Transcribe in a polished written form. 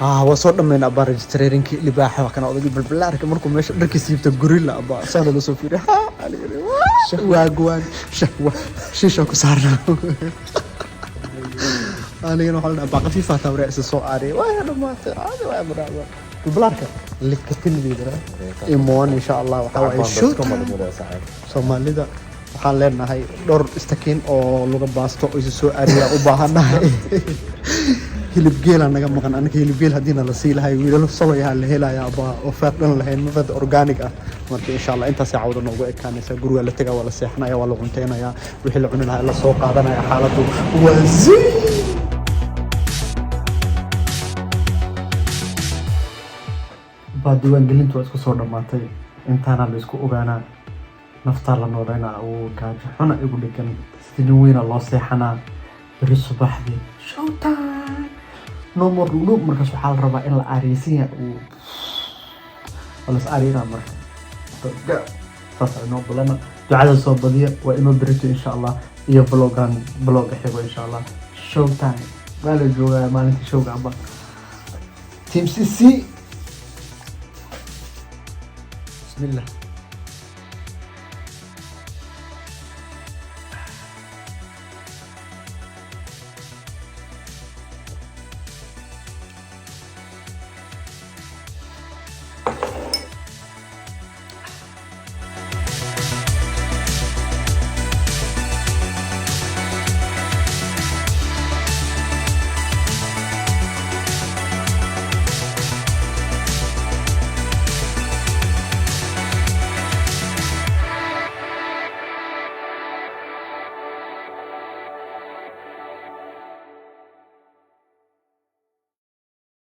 وصور من أبا رجستريرين كي لباحة وكان أقول بالبلارك مركم مش ركز يبت غوريلا أبا صار له سوفيري واقوان شهوة شيشة كسرنا أنا ينو حالنا أبا خفيفة توري أساسو أري وين ما هذا وين برا بالبلارك اللي كتير بيدرا إيمان إن شاء الله وحاول شو سومالي ده waxaan leenahay dhor istakiin oo laga baasto oo soo ariya u baahanahay hilib geel anaga maqan anaga hilib geel hadii la sii lahay wiilal soo yahay la helayaa ba oo faadan lahayn mafad organic ah marka insha Allah inta saacado noogu ekaanaysa guriga la tagaa wala seexnaya wala cunteynaya wixii la cuni lahaa la soo qaadanaya xaaladu waa baadiwan gelintu isku soo dhamaatay intaana la isku ogaanaa nafta la nooleyna oo gaajo xuna igu dhigan sidii weyn loo seexanaa bari subaxdii showtime no more loop markaas waxaa la rabaa in la aariysiiyo oo wala aariyana marka taasoo balana ducada soo badiya waa inoo dirito insha Allah iyo vlog xigo insha Allah showtime wala jooga maalintii showga aba team CC bismillah